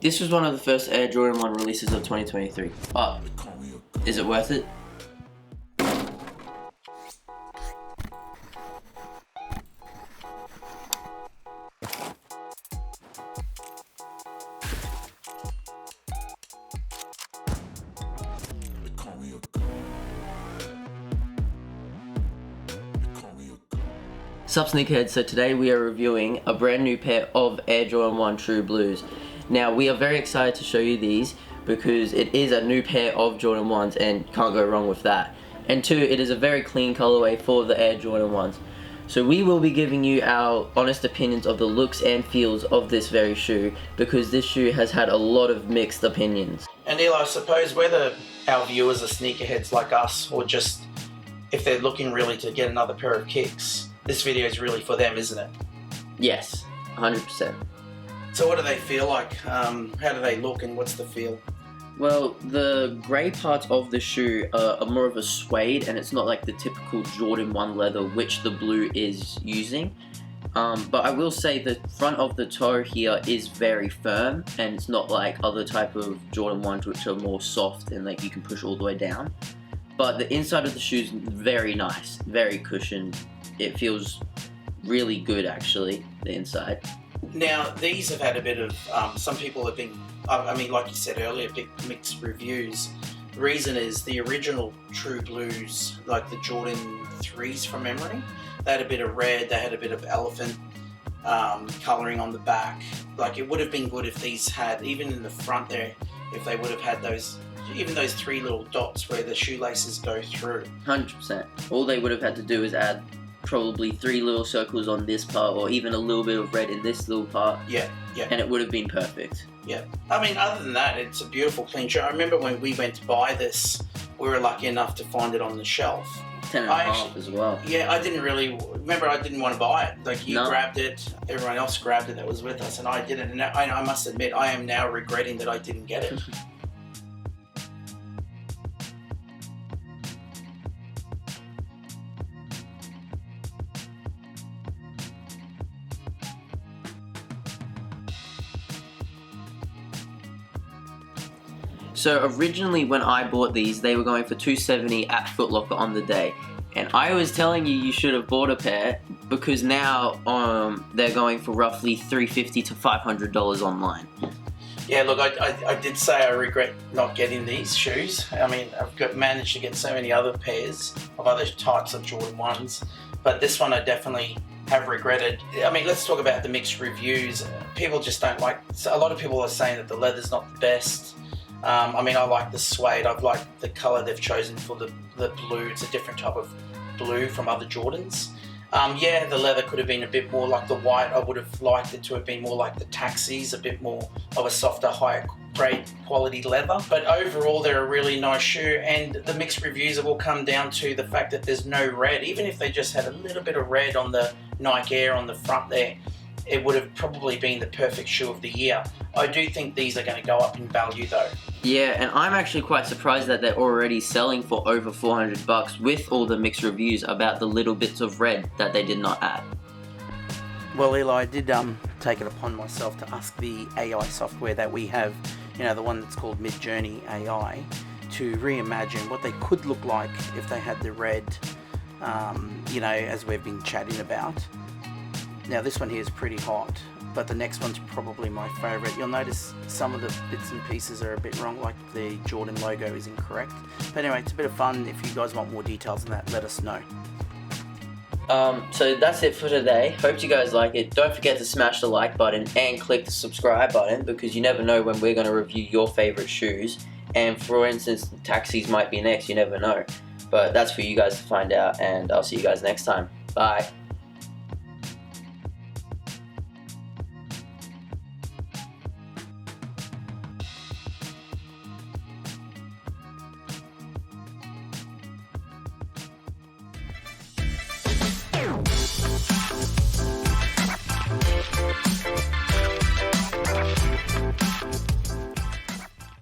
This was one of the first Air Jordan 1 releases of 2023. But is it worth it? Sup sneakerhead, so today we are reviewing a brand new pair of Air Jordan 1 True Blues. Now we are very excited to show you these because it is a new pair of Jordan 1s and can't go wrong with that. And two, it is a very clean colorway for the Air Jordan 1s. So we will be giving you our honest opinions of the looks and feels of this very shoe because this shoe has had a lot of mixed opinions. And Eli, I suppose whether our viewers are sneakerheads like us or just if they're looking really to get another pair of kicks, this video is really for them, isn't it? Yes, 100%. So what do they feel like? How do they look and what's the feel? Well, the grey parts of the shoe are more of a suede and it's not like the typical Jordan 1 leather which the blue is using. But I will say the front of the toe here is very firm and it's not like other type of Jordan 1s which are more soft and like you can push all the way down. But the inside of the shoe is very nice, very cushioned. It feels really good actually, the inside. Now these have had a bit of, some people have been, I mean like you said earlier, big mixed reviews. The reason is the original True Blues, like the Jordan 3s from memory, they had a bit of red, they had a bit of elephant colouring on the back. Like it would have been good if these had, even in the front there, if they would have had those, even those 3 little dots where the shoelaces go through. 100%. All they would have had to do is add probably 3 little circles on this part or even a little bit of red in this little part. Yeah. And it would have been perfect. Yeah. I mean, other than that, it's a beautiful clean shoe. I remember when we went to buy this, we were lucky enough to find it on the shelf. 10.5 as well. Yeah, I didn't really, remember I didn't want to buy it. Like you No. grabbed it, everyone else grabbed it that was with us and I didn't. And I must admit, I am now regretting that I didn't get it. So originally when I bought these, they were going for $270 at Foot Locker on the day. And I was telling you should have bought a pair because now they're going for roughly $350 to $500 online. Yeah, look, I did say I regret not getting these shoes. I mean, I've managed to get so many other pairs of other types of Jordan 1s, but this one I definitely have regretted. I mean, let's talk about the mixed reviews. People just don't like, so a lot of people are saying that the leather's not the best. I mean, I like the suede. I've liked the colour they've chosen for the blue. It's a different type of blue from other Jordans. Yeah, the leather could have been a bit more like the white. I would have liked it to have been more like the Taxis, a bit more of a softer, higher grade quality leather. But overall, they're a really nice shoe, and the mixed reviews have all come down to the fact that there's no red. Even if they just had a little bit of red on the Nike Air on the front there, it would have probably been the perfect shoe of the year. I do think these are going to go up in value though. Yeah, and I'm actually quite surprised that they're already selling for over $400 with all the mixed reviews about the little bits of red that they did not add. Well, Eli, I did take it upon myself to ask the AI software that we have, you know, the one that's called Midjourney AI, to reimagine what they could look like if they had the red, you know, as we've been chatting about. Now this one here is pretty hot, but the next one's probably my favourite. You'll notice some of the bits and pieces are a bit wrong, like the Jordan logo is incorrect. But anyway, it's a bit of fun. If you guys want more details on that, let us know. So that's it for today. Hope you guys like it. Don't forget to smash the like button and click the subscribe button because you never know when we're going to review your favorite shoes. And for instance, the Taxis might be next, you never know. But that's for you guys to find out, and I'll see you guys next time. Bye.